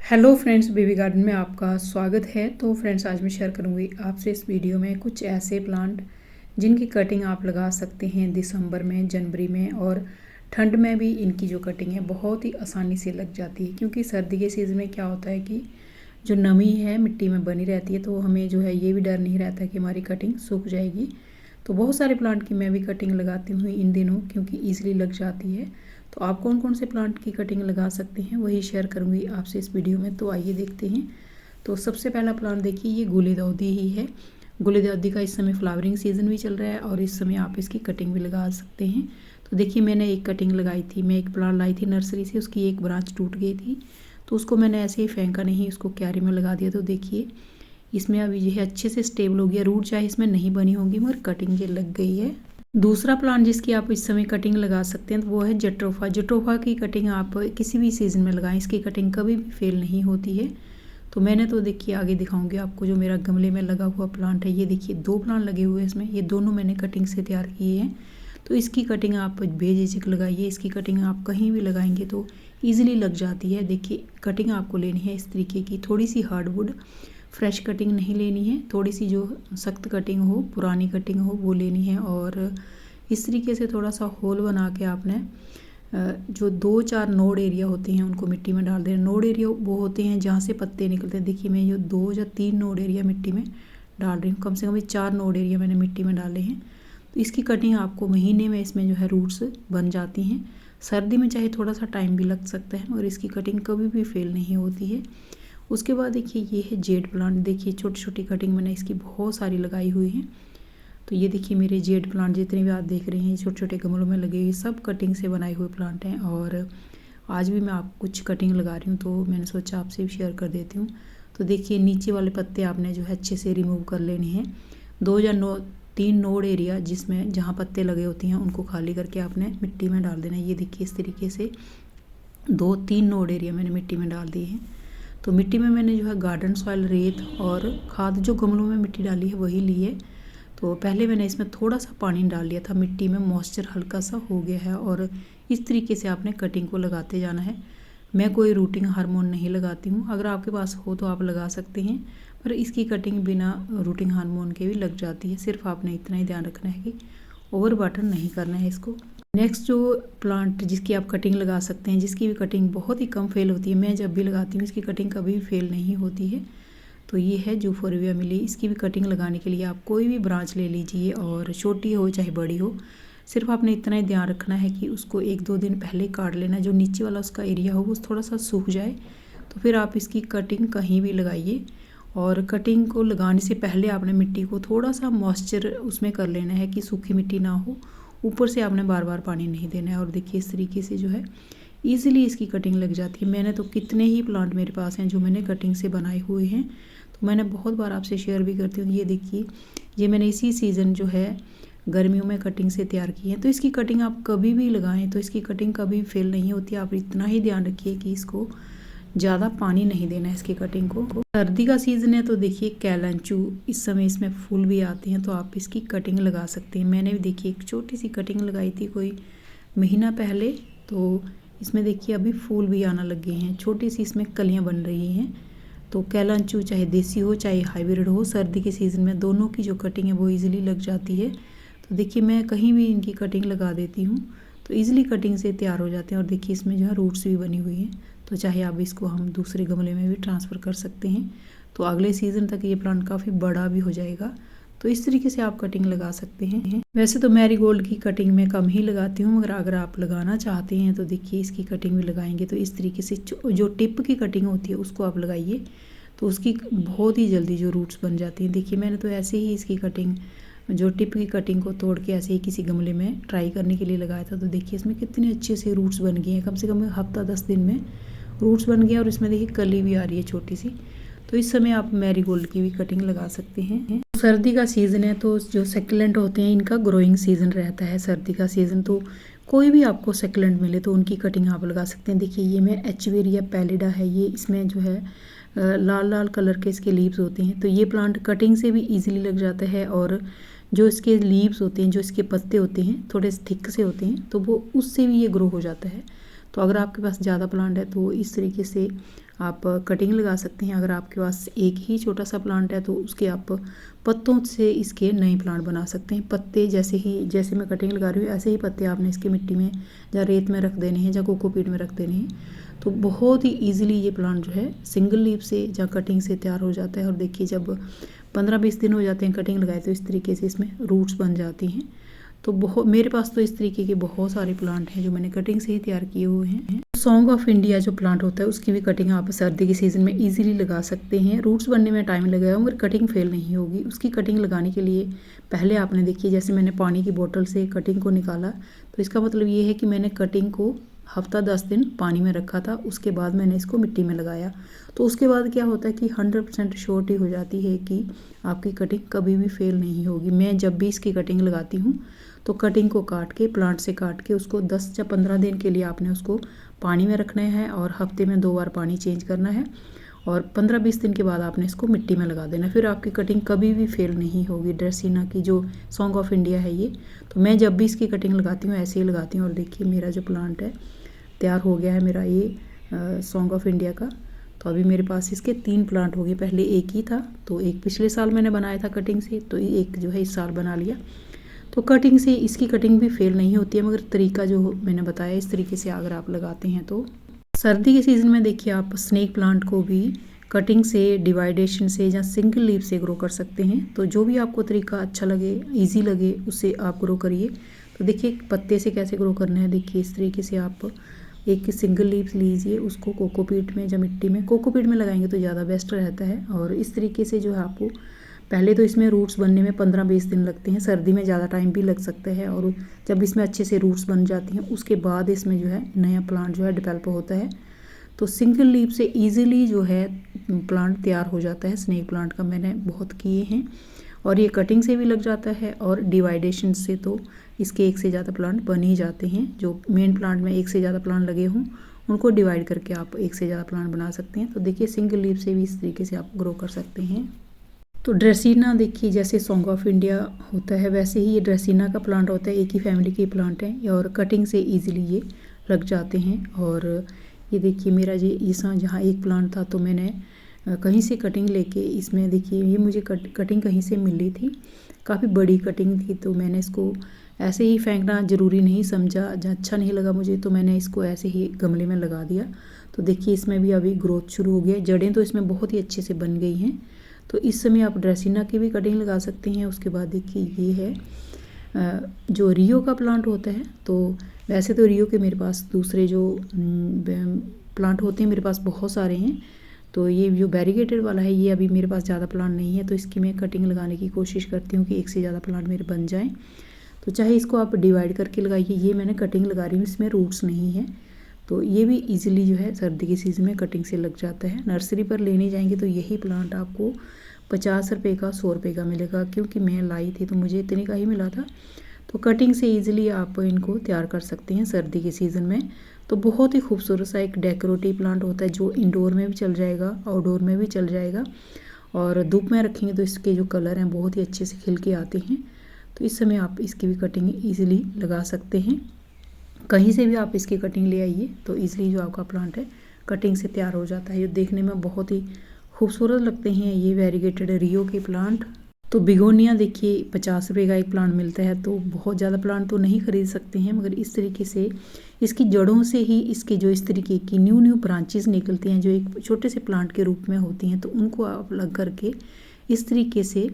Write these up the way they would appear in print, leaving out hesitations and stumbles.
Hello friends, baby garden में आपका स्वागत है। तो फ्रेंड्स, आज मैं शेयर करूंगी आपसे इस वीडियो में कुछ ऐसे प्लांट जिनकी कटिंग आप लगा सकते हैं दिसंबर में, जनवरी में और ठंड में भी। इनकी जो कटिंग है बहुत ही आसानी से लग जाती है, क्योंकि सर्दी के सीज़न में क्या होता है कि जो नमी है मिट्टी में बनी रहती है, तो हमें जो है ये भी डर नहीं रहता कि हमारी कटिंग सूख जाएगी। तो बहुत सारे प्लांट की मैं भी कटिंग लगाती हूँ इन दिनों, क्योंकि ईजिली लग जाती है। तो आप कौन कौन से प्लांट की कटिंग लगा सकते हैं वही शेयर करूंगी आपसे इस वीडियो में। तो आइए देखते हैं। तो सबसे पहला प्लांट देखिए, ये गुलदाउदी ही है। गुलदाउदी का इस समय फ्लावरिंग सीजन भी चल रहा है और इस समय आप इसकी कटिंग भी लगा सकते हैं। तो देखिए, मैंने एक कटिंग लगाई थी, मैं एक प्लांट लाई थी नर्सरी से, उसकी एक ब्रांच टूट गई थी, तो उसको मैंने ऐसे ही फेंका नहीं, उसको क्यारी में लगा दिया। तो देखिए इसमें अब ये अच्छे से स्टेबल हो गया। रूट चाहे इसमें नहीं बनी होगी मगर कटिंग ये लग गई है। दूसरा प्लांट जिसकी आप इस समय कटिंग लगा सकते हैं तो वो है जट्रोफा। जट्रोफा की कटिंग आप किसी भी सीज़न में लगाएं, इसकी कटिंग कभी भी फेल नहीं होती है। तो मैंने तो देखिए आगे दिखाऊंगी आपको, जो मेरा गमले में लगा हुआ प्लांट है, ये देखिए 2 प्लांट लगे हुए हैं इसमें, ये दोनों मैंने कटिंग से तैयार किए हैं। तो इसकी कटिंग आप बेझिझक लगाइए, इसकी कटिंग आप कहीं भी लगाएंगे तो ईजिली लग जाती है। देखिए कटिंग आपको लेनी है इस तरीके की, थोड़ी सी हार्डवुड, फ्रेश कटिंग नहीं लेनी है, थोड़ी सी जो सख्त कटिंग हो, पुरानी कटिंग हो वो लेनी है। और इस तरीके से थोड़ा सा होल बना के आपने जो 2-4 नोड एरिया होते हैं उनको मिट्टी में डाल देना। नोड एरिया वो होते हैं जहाँ से पत्ते निकलते हैं। देखिए मैं जो 2 या 3 नोड एरिया मिट्टी में डाल रही हूँ, कम से कम 4 नोड एरिया मैंने मिट्टी में डाले हैं। तो इसकी कटिंग आपको महीने में इसमें जो है रूट्स बन जाती हैं। सर्दी में चाहे थोड़ा सा टाइम भी लग सकता है मगर इसकी कटिंग कभी भी फेल नहीं होती है। उसके बाद देखिए ये है जेड प्लांट। देखिए छोटी छोटी कटिंग मैंने इसकी बहुत सारी लगाई हुई है। तो ये देखिए मेरे जेड प्लांट जितने भी आप देख रहे हैं छोटे छोटे गमलों में लगे हुए, सब कटिंग से बनाए हुए प्लांट हैं। और आज भी मैं आप कुछ कटिंग लगा रही हूँ, तो मैंने सोचा आपसे भी शेयर कर देती हूँ। तो देखिए नीचे वाले पत्ते आपने जो है अच्छे से रिमूव कर लेने हैं। 2 या 3 नोड एरिया जिसमें जहाँ पत्ते लगे होती हैं उनको खाली करके आपने मिट्टी में डाल देना है। ये देखिए इस तरीके से 2-3 नोड एरिया मैंने मिट्टी में डाल दिए हैं। तो मिट्टी में मैंने जो है गार्डन सॉइल, रेत और खाद जो गमलों में मिट्टी डाली है वही ली है। तो पहले मैंने इसमें थोड़ा सा पानी डाल लिया था, मिट्टी में मॉइस्चर हल्का सा हो गया है। और इस तरीके से आपने कटिंग को लगाते जाना है। मैं कोई रूटिंग हार्मोन नहीं लगाती हूँ, अगर आपके पास हो तो आप लगा सकते हैं, पर इसकी कटिंग बिना रूटिंग हार्मोन के भी लग जाती है। सिर्फ आपने इतना ही ध्यान रखना है कि ओवर वाटर नहीं करना है इसको। नेक्स्ट जो प्लांट जिसकी आप कटिंग लगा सकते हैं, जिसकी भी कटिंग बहुत ही कम फेल होती है, मैं जब भी लगाती हूँ इसकी कटिंग कभी भी फेल नहीं होती है, तो ये है यूफोरबिया मिली। इसकी भी कटिंग लगाने के लिए आप कोई भी ब्रांच ले लीजिए, और छोटी हो चाहे बड़ी हो, सिर्फ आपने इतना ही ध्यान रखना है कि उसको 1-2 दिन पहले काट लेना, जो नीचे वाला उसका एरिया हो वो थोड़ा सा सूख जाए। तो फिर आप इसकी कटिंग कहीं भी लगाइए। और कटिंग को लगाने से पहले आपने मिट्टी को थोड़ा सा मॉइस्चर उसमें कर लेना है कि सूखी मिट्टी ना हो। ऊपर से आपने बार बार पानी नहीं देना है। और देखिए इस तरीके से जो है ईजिली इसकी कटिंग लग जाती है। मैंने तो कितने ही प्लांट मेरे पास हैं जो मैंने कटिंग से बनाए हुए हैं, तो मैंने बहुत बार आपसे शेयर भी करती हूँ। ये देखिए ये मैंने इसी सीज़न जो है गर्मियों में कटिंग से तैयार की है। तो इसकी कटिंग आप कभी भी लगाएं तो इसकी कटिंग कभी फेल नहीं होती। आप इतना ही ध्यान रखिए कि इसको ज़्यादा पानी नहीं देना है इसकी कटिंग को। सर्दी का सीज़न है तो देखिए कैलेंचू, इस समय इसमें फूल भी आते हैं, तो आप इसकी कटिंग लगा सकते हैं। मैंने भी देखिए एक छोटी सी कटिंग लगाई थी कोई महीना पहले, तो इसमें देखिए अभी फूल भी आना लग गए हैं, छोटी सी इसमें कलियाँ बन रही हैं। तो कैलांचू चाहे देसी हो चाहे हाइब्रिड हो, सर्दी के सीज़न में दोनों की जो कटिंग है वो ईजिली लग जाती है। तो देखिए मैं कहीं भी इनकी कटिंग लगा देती हूँ तो ईजिली कटिंग से तैयार हो जाते हैं। और देखिए इसमें जो है रूट्स भी बनी हुई हैं, तो चाहे आप इसको हम दूसरे गमले में भी ट्रांसफ़र कर सकते हैं, तो अगले सीज़न तक ये प्लांट काफ़ी बड़ा भी हो जाएगा। तो इस तरीके से आप कटिंग लगा सकते हैं। वैसे तो मैरीगोल्ड की कटिंग में कम ही लगाती हूँ, मगर अगर आप लगाना चाहते हैं तो देखिए इसकी कटिंग भी लगाएंगे तो इस तरीके से जो टिप की कटिंग होती है उसको आप लगाइए, तो उसकी बहुत ही जल्दी जो रूट्स बन जाती हैं। देखिए मैंने तो ऐसे ही इसकी कटिंग, जो टिप की कटिंग को तोड़ के ऐसे ही किसी गमले में ट्राई करने के लिए लगाया था, तो देखिए इसमें कितने अच्छे से रूट्स बन गए हैं। कम से कम हफ्ता 10 दिन में रूट्स बन गया और इसमें देखिए कली भी आ रही है छोटी सी। तो इस समय आप मैरीगोल्ड की भी कटिंग लगा सकते हैं। सर्दी का सीज़न है तो जो सेक्युलेंट होते हैं इनका ग्रोइंग सीज़न रहता है सर्दी का सीज़न, तो कोई भी आपको सेक्युलेंट मिले तो उनकी कटिंग आप लगा सकते हैं। देखिए ये मैं एचवेरिया पैलिडा है, ये इसमें जो है लाल लाल कलर के इसके लीव्स होते हैं, तो ये प्लांट कटिंग से भी ईजिली लग जाता है। और जो इसके लीव्स होते हैं, जो इसके पत्ते होते हैं थोड़े थिक से होते हैं, तो वो उससे भी ये ग्रो हो जाता है। तो अगर आपके पास ज़्यादा प्लांट है तो इस तरीके से आप कटिंग लगा सकते हैं। अगर आपके पास एक ही छोटा सा प्लांट है तो उसके आप पत्तों से इसके नए प्लांट बना सकते हैं। पत्ते जैसे मैं कटिंग लगा रही हूँ ऐसे ही पत्ते आपने इसके मिट्टी में या रेत में रख देने हैं या कोकोपीट में रख देने हैं। तो बहुत ही ईजिली ये प्लांट जो है सिंगल लीफ से या कटिंग से तैयार हो जाता है। और देखिए जब 15-20 दिन हो जाते हैं कटिंग लगाए तो इस तरीके से इसमें रूट्स बन जाती हैं। तो मेरे पास तो इस तरीके के बहुत सारे प्लांट हैं जो मैंने कटिंग से ही तैयार किए हुए हैं। सॉन्ग ऑफ इंडिया जो प्लांट होता है उसकी भी कटिंग आप सर्दी के सीज़न में इजीली लगा सकते हैं। रूट्स बनने में टाइम लगेगा मगर कटिंग फेल नहीं होगी। उसकी कटिंग लगाने के लिए पहले आपने देखिए जैसे मैंने पानी की बोतल से कटिंग को निकाला, तो इसका मतलब ये है कि मैंने कटिंग को हफ्ता 10 दिन पानी में रखा था, उसके बाद मैंने इसको मिट्टी में लगाया। तो उसके बाद क्या होता है कि 100% श्योरिटी हो जाती है कि आपकी कटिंग कभी भी फेल नहीं होगी। मैं जब भी इसकी कटिंग लगाती हूँ तो कटिंग को काट के प्लांट से काट के उसको 10 या 15 दिन के लिए आपने उसको पानी में रखना है और हफ्ते में 2 बार पानी चेंज करना है और 15-20 दिन के बाद आपने इसको मिट्टी में लगा देना। फिर आपकी कटिंग कभी भी फेल नहीं होगी। ड्रेसिना की जो सॉन्ग ऑफ इंडिया है ये, तो मैं जब भी इसकी कटिंग लगाती हूँ ऐसे ही लगाती हूँ। और देखिए मेरा जो प्लांट है तैयार हो गया है मेरा ये सॉन्ग ऑफ इंडिया का। तो अभी मेरे पास इसके 3 प्लांट हो गए। पहले एक ही था, तो एक पिछले साल मैंने बनाया था कटिंग से, तो एक जो है इस साल बना लिया। तो कटिंग से इसकी कटिंग भी फेल नहीं होती है, मगर तरीका जो मैंने बताया इस तरीके से अगर आप लगाते हैं तो। सर्दी के सीज़न में देखिए आप स्नेक प्लांट को भी कटिंग से, डिवाइडेशन से या सिंगल लीफ से ग्रो कर सकते हैं। तो जो भी आपको तरीका अच्छा लगे, इजी लगे, उससे आप ग्रो करिए। तो देखिए पत्ते से कैसे ग्रो करना है। देखिए इस तरीके से आप एक सिंगल लीफ लीजिए, उसको कोकोपीट में या मिट्टी में, कोकोपीट में लगाएंगे तो ज़्यादा बेस्ट रहता है। और इस तरीके से जो है आपको पहले तो इसमें रूट्स बनने में 15-20 दिन लगते हैं, सर्दी में ज़्यादा टाइम भी लग सकता है। और जब इसमें अच्छे से रूट्स बन जाती हैं उसके बाद इसमें जो है नया प्लांट जो है डेवलप होता है। तो सिंगल लीफ से ईजिली जो है प्लांट तैयार हो जाता है। स्नेक प्लांट का मैंने बहुत किए हैं और ये कटिंग से भी लग जाता है और डिवाइडेशन से तो इसके एक से ज़्यादा प्लांट बन ही जाते हैं। जो मेन प्लांट में एक से ज़्यादा प्लांट लगे हों उनको डिवाइड करके आप एक से ज़्यादा प्लांट बना सकते हैं। तो देखिए सिंगल लीफ से भी इस तरीके से आप ग्रो कर सकते हैं। तो ड्रेसिना देखिए जैसे सॉन्ग ऑफ इंडिया होता है वैसे ही ये ड्रेसिना का प्लांट होता है, एक ही फैमिली के प्लांट हैं और कटिंग से इजीली ये लग जाते हैं। और ये देखिए मेरा जहाँ एक प्लांट था तो मैंने कहीं से कटिंग लेके इसमें देखिए ये मुझे कटिंग कहीं से मिली थी, काफ़ी बड़ी कटिंग थी। तो मैंने इसको ऐसे ही फेंकना ज़रूरी नहीं समझा, जहाँ अच्छा नहीं लगा मुझे तो मैंने इसको ऐसे ही गमले में लगा दिया। तो देखिए इसमें भी अभी ग्रोथ शुरू हो गया, जड़ें तो इसमें बहुत ही अच्छे से बन गई हैं। तो इस समय आप ड्रेसिना की भी कटिंग लगा सकते हैं। उसके बाद देखिए ये है जो रियो का प्लांट होता है। तो वैसे तो रियो के मेरे पास दूसरे जो प्लांट होते हैं मेरे पास बहुत सारे हैं। तो ये जो बैरिगेटेड वाला है ये अभी मेरे पास ज़्यादा प्लांट नहीं है, तो इसकी मैं कटिंग लगाने की कोशिश करती हूँ कि एक से ज़्यादा प्लांट मेरे बन जाएँ। तो चाहे इसको आप डिवाइड करके लगाइए। ये मैंने कटिंग लगा रही हूँ, इसमें रूट्स नहीं है। तो ये भी इजीली जो है सर्दी के सीज़न में कटिंग से लग जाता है। नर्सरी पर लेने जाएंगे तो यही प्लांट आपको 50 रुपये का, 100 रुपये का मिलेगा, क्योंकि मैं लाई थी तो मुझे इतने का ही मिला था। तो कटिंग से इजीली आप इनको तैयार कर सकते हैं सर्दी के सीज़न में। तो बहुत ही खूबसूरत सा एक डेकोरेटिव प्लांट होता है जो इंडोर में भी चल जाएगा, आउटडोर में भी चल जाएगा। और धूप में रखेंगे तो इसके जो कलर हैं बहुत ही अच्छे से खिल के आते हैं। तो इस समय आप इसकी भी कटिंग ईजिली लगा सकते हैं। कहीं से भी आप इसकी कटिंग ले आइए तो ईजिली जो आपका प्लांट है कटिंग से तैयार हो जाता है। ये देखने में बहुत ही खूबसूरत लगते हैं ये वेरीगेटेड रियो के प्लांट। तो बिगोनिया देखिए 50 रुपये का एक प्लांट मिलता है, तो बहुत ज़्यादा प्लांट तो नहीं खरीद सकते हैं, मगर इस तरीके से इसकी जड़ों से ही इसके जो इस तरीके की न्यू ब्रांचेस निकलती हैं जो एक छोटे से प्लांट के रूप में होती हैं। तो उनको आप लग करके इस तरीके से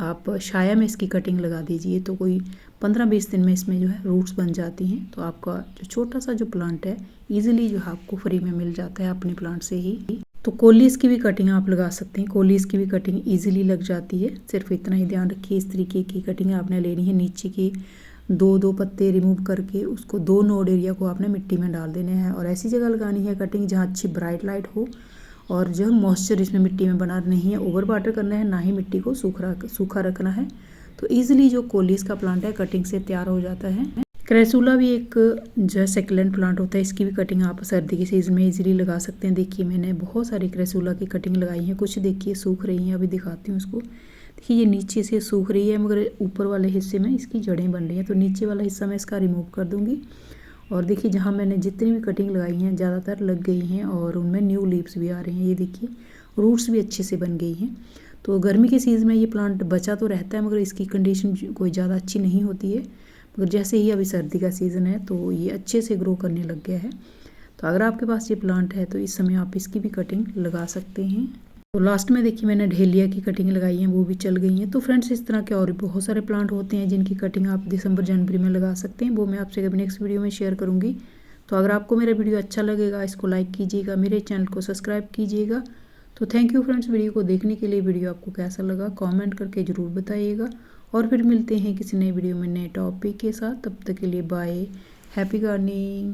आप छाया में इसकी कटिंग लगा दीजिए। तो कोई 15-20 दिन में इसमें जो है रूट्स बन जाती हैं। तो आपका जो छोटा सा जो प्लांट है ईजिली जो है आपको फ्री में मिल जाता है अपने प्लांट से ही। तो कोलीस की भी कटिंग आप लगा सकते हैं। कोलीस की भी कटिंग इजीली लग जाती है। सिर्फ इतना ही ध्यान रखिए इस तरीके की कटिंग आपने लेनी है। नीचे के 2-2 पत्ते रिमूव करके उसको 2 नोड एरिया को आपने मिट्टी में डाल देने हैं और ऐसी जगह लगानी है कटिंग जहाँ अच्छी ब्राइट लाइट हो और जो मॉइस्चर इसमें मिट्टी में बना नहीं है, ओवर वाटर करना है, ना ही मिट्टी को सूखा रखना है। तो ईजिली जो कोलीस का प्लांट है कटिंग से तैयार हो जाता है। क्रेसूला भी एक जो है सेकुलेंट प्लांट होता है, इसकी भी कटिंग आप सर्दी के सीज़न में इजीली लगा सकते हैं। देखिए मैंने बहुत सारी क्रेसूला की कटिंग लगाई है, कुछ देखिए सूख रही हैं, अभी दिखाती हूँ उसको। देखिए ये नीचे से सूख रही है मगर ऊपर वाले हिस्से में इसकी जड़ें बन रही हैं। तो नीचे वाला हिस्सा मैं इसका रिमूव कर दूँगी और देखिए जहाँ मैंने जितनी भी कटिंग लगाई हैं ज़्यादातर लग गई हैं और उनमें न्यू लीव्स भी आ रहे हैं। ये देखिए रूट्स भी अच्छे से बन गई हैं। तो गर्मी के सीज़न में ये प्लांट बचा तो रहता है मगर इसकी कंडीशन कोई ज़्यादा अच्छी नहीं होती है, मगर जैसे ही अभी सर्दी का सीज़न है तो ये अच्छे से ग्रो करने लग गया है। तो अगर आपके पास ये प्लांट है तो इस समय आप इसकी भी कटिंग लगा सकते हैं। तो लास्ट में देखिए मैंने डहेलिया की कटिंग लगाई है, वो भी चल गई हैं। तो फ्रेंड्स इस तरह के और भी बहुत सारे प्लांट होते हैं जिनकी कटिंग आप दिसंबर जनवरी में लगा सकते हैं, वो मैं आपसे कभी नेक्स्ट वीडियो में शेयर करूँगी। तो अगर आपको मेरा वीडियो अच्छा लगेगा इसको लाइक कीजिएगा, मेरे चैनल को सब्सक्राइब कीजिएगा। तो थैंक यू फ्रेंड्स वीडियो को देखने के लिए। वीडियो आपको कैसा लगा कमेंट करके ज़रूर बताइएगा और फिर मिलते हैं किसी नए वीडियो में नए टॉपिक के साथ। तब तक के लिए बाय, हैप्पी गार्डनिंग।